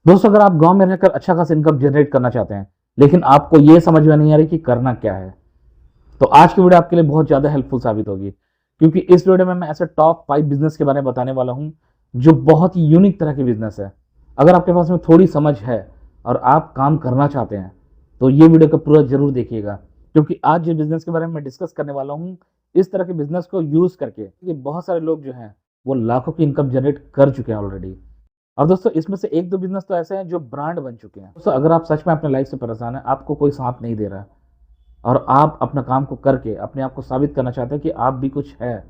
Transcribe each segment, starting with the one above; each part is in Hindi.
दोस्तों, अगर आप गांव में रहकर अच्छा खासा इनकम जनरेट करना चाहते हैं, लेकिन आपको ये समझ में नहीं आ रही कि करना क्या है, तो आज की वीडियो आपके लिए बहुत ज़्यादा हेल्पफुल साबित होगी। क्योंकि इस वीडियो में मैं ऐसे टॉप 5 बिजनेस के बारे में बताने वाला हूं, जो बहुत ही यूनिक तरह के बिजनेस है। अगर आपके पास में थोड़ी समझ है और आप काम करना चाहते हैं, तो ये वीडियो को पूरा जरूर देखिएगा। क्योंकि आज जिस बिजनेस के बारे में मैं डिस्कस करने वाला हूँ, इस तरह के बिजनेस को यूज़ करके ये बहुत सारे लोग जो हैं वो लाखों की इनकम जनरेट कर चुके हैं ऑलरेडी। और दोस्तों, इसमें से एक दो बिजनेस तो ऐसे हैं जो ब्रांड बन चुके हैं। दोस्तों, अगर आप सच में अपने लाइफ से परेशान हैं, आपको कोई साथ नहीं दे रहा है और आप अपना काम को करके अपने आप को साबित करना चाहते हैं कि आप भी कुछ है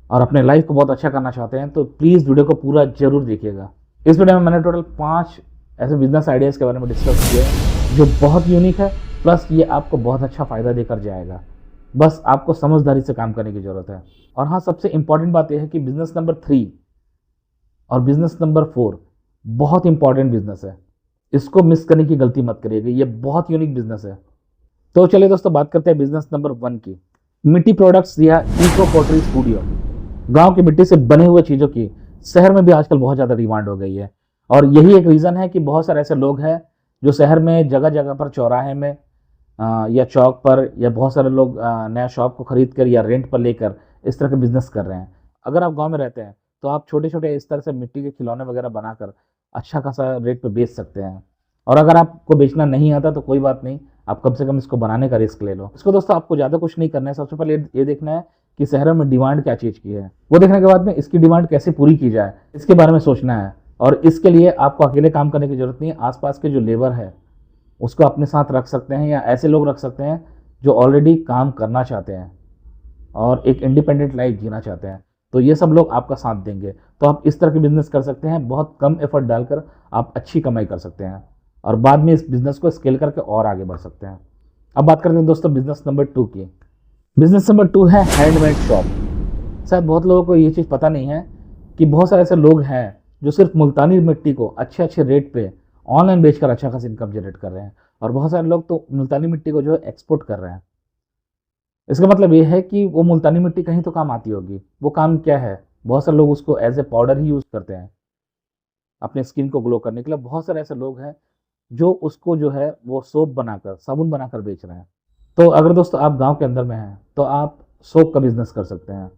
और अपने लाइफ को बहुत अच्छा करना चाहते हैं, तो प्लीज़ वीडियो को पूरा जरूर देखिएगा। इस वीडियो में मैंने टोटल 5 ऐसे बिजनेस आइडियाज़ के बारे में डिस्कस किए हैं जो बहुत यूनिक है, प्लस ये आपको बहुत अच्छा फ़ायदा देकर जाएगा। बस आपको समझदारी से काम करने की ज़रूरत है। और हाँ, सबसे इंपॉर्टेंट बात यह है कि बिजनेस नंबर 3 और बिजनेस नंबर 4 बहुत इंपॉर्टेंट बिजनेस है। इसको मिस करने की गलती मत करिएगा, ये बहुत यूनिक बिजनेस है। तो चलिए दोस्तों, बात करते हैं बिजनेस नंबर 1 की। मिट्टी प्रोडक्ट्स या इको पॉटरी स्टूडियो। गांव की मिट्टी से बने हुए चीज़ों की शहर में भी आजकल बहुत ज़्यादा डिमांड हो गई है। और यही एक रीज़न है कि बहुत सारे ऐसे लोग हैं जो शहर में जगह जगह पर चौराहे में या चौक पर, या बहुत सारे लोग नया शॉप को खरीद कर या रेंट पर लेकर इस तरह के बिजनेस कर रहे हैं। अगर आप गांव में रहते हैं तो आप छोटे छोटे इस तरह से मिट्टी के खिलौने वगैरह बनाकर अच्छा खासा रेट पे बेच सकते हैं। और अगर आपको बेचना नहीं आता तो कोई बात नहीं, आप कम से कम इसको बनाने का रिस्क ले लो। इसको दोस्तों आपको ज़्यादा कुछ नहीं करना है। सबसे पहले ये देखना है कि शहरों में डिमांड क्या चीज़ की है। वो देखने के बाद में इसकी डिमांड कैसे पूरी की जाए, इसके बारे में सोचना है। और इसके लिए आपको अकेले काम करने की ज़रूरत नहीं है। आसपास के जो लेबर है उसको अपने साथ रख सकते हैं, या ऐसे लोग रख सकते हैं जो ऑलरेडी काम करना चाहते हैं और एक इंडिपेंडेंट लाइफ जीना चाहते हैं। तो ये सब लोग आपका साथ देंगे। तो आप इस तरह के बिजनेस कर सकते हैं। बहुत कम एफर्ट डालकर आप अच्छी कमाई कर सकते हैं और बाद में इस बिजनेस को स्केल करके और आगे बढ़ सकते हैं। अब बात करते हैं दोस्तों बिजनेस नंबर 2 की। बिजनेस नंबर 2 है हैंडमेड शॉप। शायद बहुत लोगों को ये चीज़ पता नहीं है कि बहुत सारे ऐसे लोग हैं जो सिर्फ मुल्तानी मिट्टी को अच्छे अच्छे रेट पे ऑनलाइन बेचकर अच्छा खासा इनकम जनरेट कर रहे हैं। और बहुत सारे लोग तो मुल्तानी मिट्टी को जो है एक्सपोर्ट कर रहे हैं। इसका मतलब ये है कि वो मुल्तानी मिट्टी कहीं तो काम आती होगी। वो काम क्या है? बहुत सारे लोग उसको एज ए पाउडर ही यूज़ करते हैं अपने स्किन को ग्लो करने के लिए। बहुत सारे ऐसे लोग हैं जो उसको जो है वो सोप बनाकर, साबुन बनाकर बेच रहे हैं। तो अगर दोस्तों आप गांव के अंदर में हैं तो आप सोप का बिजनेस कर सकते हैं।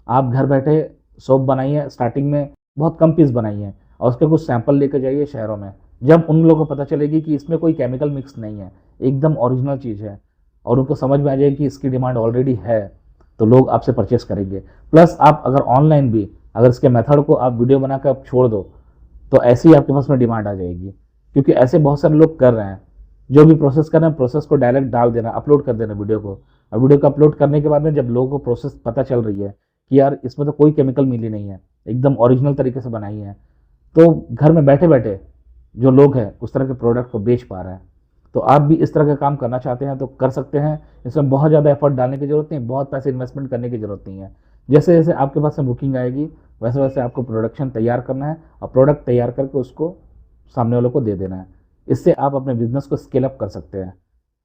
आप घर बैठे सोप बनाइए, स्टार्टिंग में बहुत कम पीस बनाइए और उसके कुछ सैंपल लेकर जाइए शहरों में। जब उन लोगों को पता चलेगी कि इसमें कोई केमिकल मिक्स नहीं है, एकदम ओरिजिनल चीज़ है, और उनको समझ में आ जाएगी कि इसकी डिमांड ऑलरेडी है, तो लोग आपसे परचेस करेंगे। प्लस आप अगर ऑनलाइन भी अगर इसके मेथड को आप वीडियो बनाकर आप छोड़ दो, तो ऐसे ही आपके पास में डिमांड आ जाएगी। क्योंकि ऐसे बहुत सारे लोग कर रहे हैं, जो भी प्रोसेस कर रहे हैं प्रोसेस को डायरेक्ट डाल देना, अपलोड कर देना वीडियो को। और वीडियो को अपलोड करने के बाद में जब लोगों को प्रोसेस पता चल रही है कि यार इसमें तो कोई केमिकल मिली नहीं है, एकदम ओरिजिनल तरीके से बनाई है, तो घर में बैठे बैठे जो लोग हैं उस तरह के प्रोडक्ट को बेच पा रहे हैं। तो आप भी इस तरह का काम करना चाहते हैं तो कर सकते हैं। इसमें बहुत ज़्यादा एफर्ट डालने की ज़रूरत नहीं, बहुत पैसे इन्वेस्टमेंट करने की ज़रूरत नहीं है। जैसे जैसे आपके पास से बुकिंग आएगी वैसे वैसे आपको प्रोडक्शन तैयार करना है और प्रोडक्ट तैयार करके उसको सामने वालों को दे देना है। इससे आप अपने बिजनेस को स्केल अप कर सकते हैं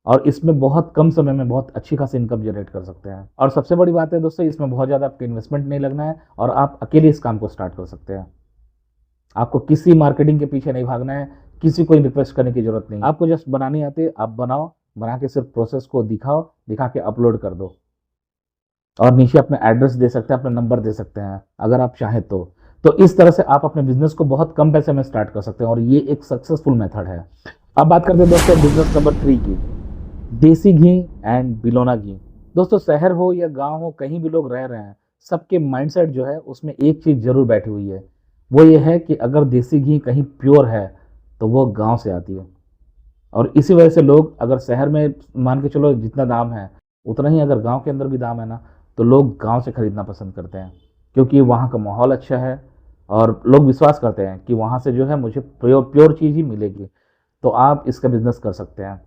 और इसमें बहुत कम समय में बहुत अच्छी खासी इनकम जनरेट कर सकते हैं। और सबसे बड़ी बात है दोस्तों, इसमें बहुत ज़्यादा आपका इन्वेस्टमेंट नहीं लगना है और आप अकेले इस काम को स्टार्ट कर सकते हैं। आपको किसी मार्केटिंग के पीछे नहीं भागना है, किसी को रिक्वेस्ट करने की जरूरत नहीं। आपको जस्ट बनानी आती है, आप बनाओ, बना के सिर्फ प्रोसेस को दिखाओ, दिखा के अपलोड कर दो और नीचे अपना एड्रेस दे सकते हैं, अपना नंबर दे सकते हैं अगर आप चाहें तो इस तरह से आप अपने बिजनेस को बहुत कम पैसे में स्टार्ट कर सकते हैं और ये एक सक्सेसफुल मेथड है। अब बात करते हैं दोस्तों बिजनेस नंबर 3 की, देसी घी एंड बिलोना घी। दोस्तों, शहर हो या गांव हो, कहीं भी लोग रह रहे हैं, सबके माइंडसेट जो है उसमें एक चीज़ जरूर बैठी हुई है। वो ये है कि अगर देसी घी कहीं प्योर है तो वो गांव से आती है। और इसी वजह से लोग अगर शहर में मान के चलो जितना दाम है, उतना ही अगर गांव के अंदर भी दाम है ना, तो लोग गांव से खरीदना पसंद करते हैं। क्योंकि वहाँ का माहौल अच्छा है और लोग विश्वास करते हैं कि वहाँ से जो है मुझे प्योर प्योर चीज़ ही मिलेगी। तो आप इसका बिजनेस कर सकते हैं।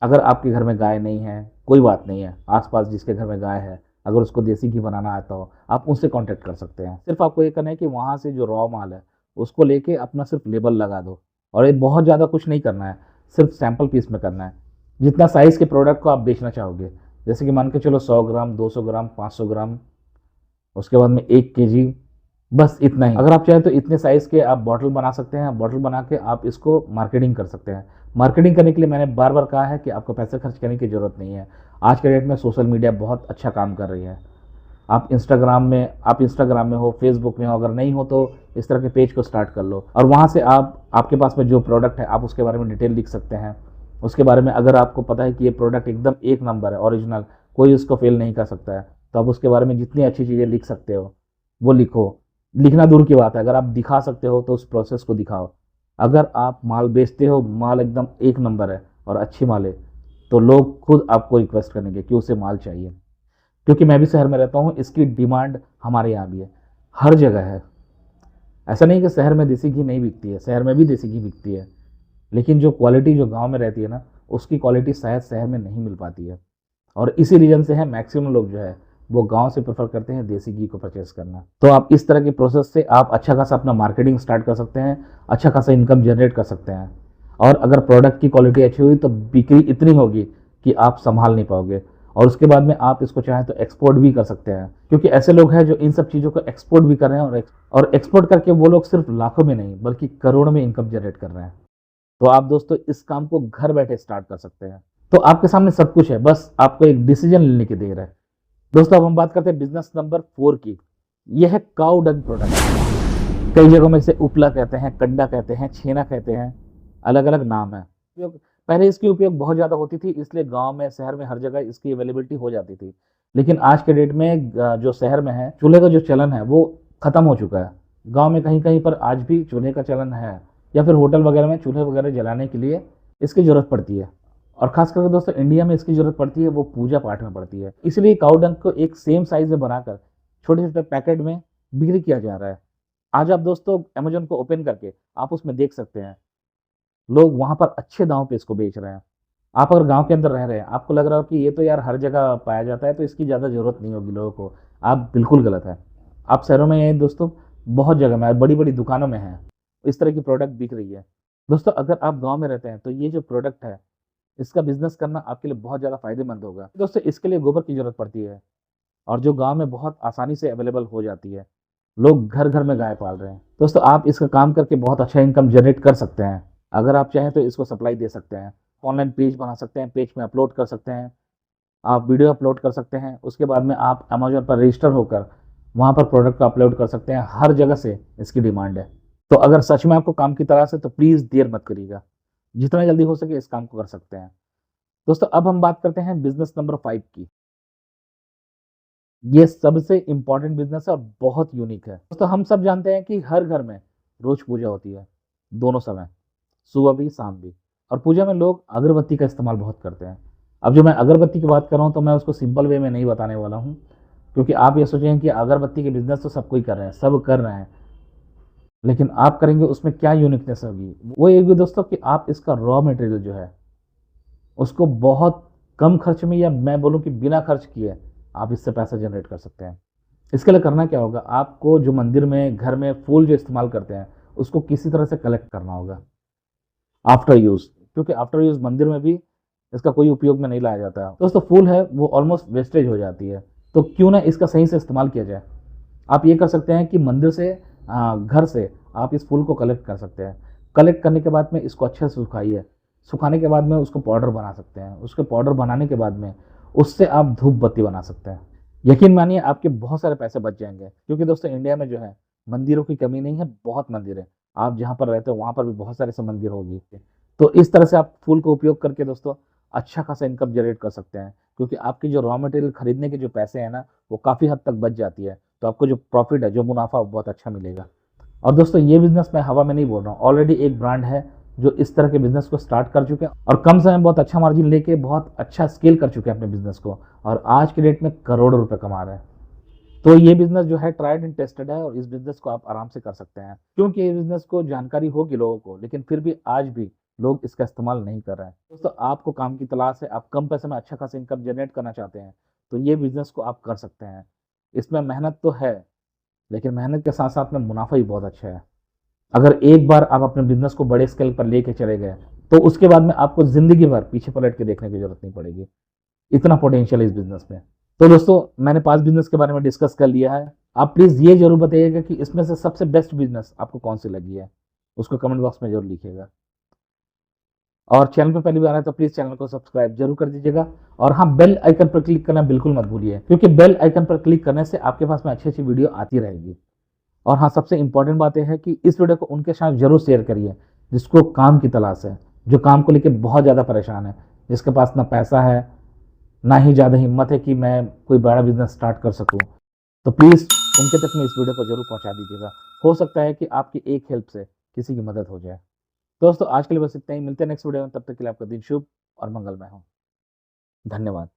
अगर आपके घर में गाय नहीं है, कोई बात नहीं है, आसपास जिसके घर में गाय है, अगर उसको देसी घी बनाना आता हो, आप उनसे कांटेक्ट कर सकते हैं। सिर्फ आपको ये करना है कि वहाँ से जो रॉ माल है उसको लेके अपना सिर्फ लेबल लगा दो। और ये बहुत ज़्यादा कुछ नहीं करना है, सिर्फ सैंपल पीस में करना है। जितना साइज़ के प्रोडक्ट को आप बेचना चाहोगे, जैसे कि मान के चलो 100 ग्राम, 200 ग्राम, 500 ग्राम, उसके बाद में 1 केजी, बस इतना ही। अगर आप चाहें तो इतने साइज के आप बॉटल बना सकते हैं, बॉटल बना के आप इसको मार्केटिंग कर सकते हैं। मार्केटिंग करने के लिए मैंने बार बार कहा है कि आपको पैसे खर्च करने की ज़रूरत नहीं है। आज के डेट में सोशल मीडिया बहुत अच्छा काम कर रही है। आप इंस्टाग्राम में हो, फेसबुक में हो, अगर नहीं हो तो इस तरह के पेज को स्टार्ट कर लो और वहाँ से आप आपके पास में जो प्रोडक्ट है आप उसके बारे में डिटेल लिख सकते हैं। उसके बारे में अगर आपको पता है कि ये प्रोडक्ट एकदम एक नंबर है, ओरिजिनल, कोई उसको फेल नहीं कर सकता है, तो आप उसके बारे में जितनी अच्छी चीज़ें लिख सकते हो वो लिखो। लिखना दूर की बात है, अगर आप दिखा सकते हो तो उस प्रोसेस को दिखाओ। अगर आप माल बेचते हो, माल एकदम एक नंबर है और अच्छी माल है, तो लोग खुद आपको रिक्वेस्ट करेंगे कि उसे माल चाहिए। क्योंकि मैं भी शहर में रहता हूँ, इसकी डिमांड हमारे यहाँ भी है, हर जगह है। ऐसा नहीं कि शहर में देसी घी नहीं बिकती है, शहर में भी देसी घी बिकती है, लेकिन जो क्वालिटी जो गांव में रहती है ना, उसकी क्वालिटी शायद शहर में नहीं मिल पाती है। और इसी रीज़न से है मैक्सिमम लोग जो है वो गांव से प्रेफर करते हैं देसी घी को परचेस करना। तो आप इस तरह के प्रोसेस से आप अच्छा खासा अपना मार्केटिंग स्टार्ट कर सकते हैं, अच्छा खासा इनकम जनरेट कर सकते हैं। और अगर प्रोडक्ट की क्वालिटी अच्छी हुई तो बिक्री इतनी होगी कि आप संभाल नहीं पाओगे। और उसके बाद में आप इसको चाहें तो एक्सपोर्ट भी कर सकते हैं, क्योंकि ऐसे लोग हैं जो इन सब चीज़ों को एक्सपोर्ट भी कर रहे हैं और एक्सपोर्ट करके वो लोग सिर्फ लाखों में नहीं बल्कि करोड़ों में इनकम जनरेट कर रहे हैं। तो आप दोस्तों इस काम को घर बैठे स्टार्ट कर सकते हैं। तो आपके सामने सब कुछ है, बस आपको एक डिसीजन लेने की देर है। दोस्तों अब हम बात करते हैं बिजनेस नंबर 4 की। यह है काउ डंग प्रोडक्ट। कई जगहों में इसे उपला कहते हैं, कंडा कहते हैं, छेना कहते हैं, अलग अलग नाम है। पहले इसकी उपयोग बहुत ज़्यादा होती थी, इसलिए गांव में, शहर में हर जगह इसकी अवेलेबिलिटी हो जाती थी। लेकिन आज के डेट में जो शहर में है, चूल्हे का जो चलन है वो खत्म हो चुका है। गांव में कहीं कहीं पर आज भी चूल्हे का चलन है, या फिर होटल वगैरह में चूल्हे वगैरह जलाने के लिए इसकी ज़रूरत पड़ती है। और खास करके दोस्तों इंडिया में इसकी ज़रूरत पड़ती है, वो पूजा पाठ में पड़ती है। इसलिए काऊ डंग को एक सेम साइज में बनाकर छोटे छोटे पैकेट में बिक्री किया जा रहा है। आज आप दोस्तों अमेजोन को ओपन करके आप उसमें देख सकते हैं, लोग वहाँ पर अच्छे दाम पे इसको बेच रहे हैं। आप अगर गांव के अंदर रह रहे हैं, आपको लग रहा हो कि ये तो यार हर जगह पाया जाता है तो इसकी ज़्यादा ज़रूरत नहीं होगी लोगों को, आप बिल्कुल गलत है। आप शहरों में ये दोस्तों बहुत जगह में, बड़ी बड़ी दुकानों में है, इस तरह की प्रोडक्ट बिक रही है। दोस्तों अगर आप गांव में रहते हैं तो ये जो प्रोडक्ट है इसका बिजनेस करना आपके लिए बहुत ज़्यादा फायदेमंद होगा। दोस्तों इसके लिए गोबर की ज़रूरत पड़ती है, और जो गांव में बहुत आसानी से अवेलेबल हो जाती है। लोग घर घर में गाय पाल रहे हैं। दोस्तों आप इसका काम करके बहुत अच्छा इनकम जनरेट कर सकते हैं। अगर आप चाहें तो इसको सप्लाई दे सकते हैं, ऑनलाइन पेज बना सकते हैं, पेज में अपलोड कर सकते हैं, आप वीडियो अपलोड कर सकते हैं। उसके बाद में आप अमेजोन पर रजिस्टर होकर वहाँ पर प्रोडक्ट को अपलोड कर सकते हैं। हर जगह से इसकी डिमांड है। तो अगर सच में आपको काम की तलाश है तो प्लीज़ देर मत करिएगा, जितना जल्दी हो सके इस काम को कर सकते हैं। दोस्तों अब हम बात करते हैं बिजनेस नंबर 5 की। ये सबसे इंपॉर्टेंट बिजनेस है और बहुत यूनिक है। दोस्तों हम सब जानते हैं कि हर घर में रोज पूजा होती है, दोनों समय, सुबह भी शाम भी। और पूजा में लोग अगरबत्ती का इस्तेमाल बहुत करते हैं। अब जो मैं अगरबत्ती की बात कर रहा हूँ तो मैं उसको सिंपल वे में नहीं बताने वाला हूँ, क्योंकि आप ये सोचें कि अगरबत्ती के बिजनेस तो सब कोई कर रहे हैं, सब कर रहे हैं, लेकिन आप करेंगे उसमें क्या यूनिकनेस होगी, वो ये होगी दोस्तों कि आप इसका रॉ मटेरियल जो है उसको बहुत कम खर्च में, या मैं बोलूँ कि बिना खर्च किए आप इससे पैसा जनरेट कर सकते हैं। इसके लिए करना क्या होगा, आपको जो मंदिर में, घर में फूल जो इस्तेमाल करते हैं उसको किसी तरह से कलेक्ट करना होगा आफ्टर यूज़, क्योंकि आफ्टर यूज़ मंदिर में भी इसका कोई उपयोग में नहीं लाया जाता है। दोस्तों फूल है वो ऑलमोस्ट वेस्टेज हो जाती है, तो क्यों ना इसका सही से इस्तेमाल किया जाए। आप ये कर सकते हैं कि मंदिर से, घर से आप इस फूल को कलेक्ट कर सकते हैं। कलेक्ट करने के बाद में इसको अच्छे से सुखाइए, सुखाने के बाद में उसको पाउडर बना सकते हैं। उसके पाउडर बनाने के बाद में उससे आप धूप बत्ती बना सकते हैं। यकीन मानिए आपके बहुत सारे पैसे बच जाएंगे, क्योंकि दोस्तों इंडिया में जो है मंदिरों की कमी नहीं है, बहुत मंदिर है। आप जहाँ पर रहते हो वहाँ पर भी बहुत सारे ऐसे मंदिर होगी। तो इस तरह से आप फूल को उपयोग करके दोस्तों अच्छा खासा इनकम जनरेट कर सकते हैं, क्योंकि आपकी जो रॉ मटेरियल खरीदने के जो पैसे हैं ना वो काफ़ी हद तक बच जाती है। तो आपको जो प्रॉफिट है, जो मुनाफा, वो बहुत अच्छा मिलेगा। और दोस्तों ये बिजनेस मैं हवा में नहीं बोल रहा हूँ, ऑलरेडी एक ब्रांड है जो इस तरह के बिजनेस को स्टार्ट कर चुके हैं और कम समय में बहुत अच्छा मार्जिन लेके बहुत अच्छा स्केल कर चुके हैं अपने बिजनेस को, और आज के डेट में करोड़ों रुपए कमा रहे हैं। तो ये बिजनेस जो है ट्राइड एंड टेस्टेड है, और इस बिजनेस को आप आराम से कर सकते हैं, क्योंकि ये बिजनेस को जानकारी होगी लोगों को, लेकिन फिर भी आज भी लोग इसका इस्तेमाल नहीं कर रहे हैं। दोस्तों आपको काम की तलाश है, आप कम पैसे में अच्छा खासा इनकम जनरेट करना चाहते हैं, तो ये बिजनेस को आप कर सकते हैं। इसमें मेहनत तो है, लेकिन मेहनत के साथ साथ में मुनाफा भी बहुत अच्छा है। अगर एक बार आप अपने बिजनेस को बड़े स्केल पर लेके चले गए तो उसके बाद में आपको जिंदगी भर पीछे पलट के देखने की जरूरत नहीं पड़ेगी। इतना पोटेंशियल है इस बिजनेस में। तो दोस्तों मैंने 5 बिजनेस के बारे में डिस्कस कर लिया है। आप प्लीज़ ये ज़रूर बताइएगा कि इसमें से सबसे बेस्ट बिजनेस आपको कौन सी लगी है, उसको कमेंट बॉक्स में ज़रूर लिखिएगा। और चैनल पे पहली बार आए तो प्लीज़ चैनल को सब्सक्राइब जरूर कर दीजिएगा। और हाँ, बेल आइकन पर क्लिक करना बिल्कुल मत भूलिए, क्योंकि बेल आइकन पर क्लिक करने से आपके पास में अच्छी अच्छी वीडियो आती रहेगी। और हाँ, सबसे इंपॉर्टेंट बात यह है कि इस वीडियो को उनके साथ जरूर शेयर करिए जिसको काम की तलाश है, जो काम को लेकर बहुत ज़्यादा परेशान है, जिसके पास ना पैसा है, ना ही ज़्यादा हिम्मत है कि मैं कोई बड़ा बिजनेस स्टार्ट कर सकूं। तो प्लीज़ उनके तक में इस वीडियो को जरूर पहुंचा दीजिएगा। हो सकता है कि आपकी एक हेल्प से किसी की मदद हो जाए। दोस्तों आज के लिए बस इतना ही, मिलते हैं नेक्स्ट वीडियो में। तब तक के लिए आपका दिन शुभ और मंगलमय हो। धन्यवाद।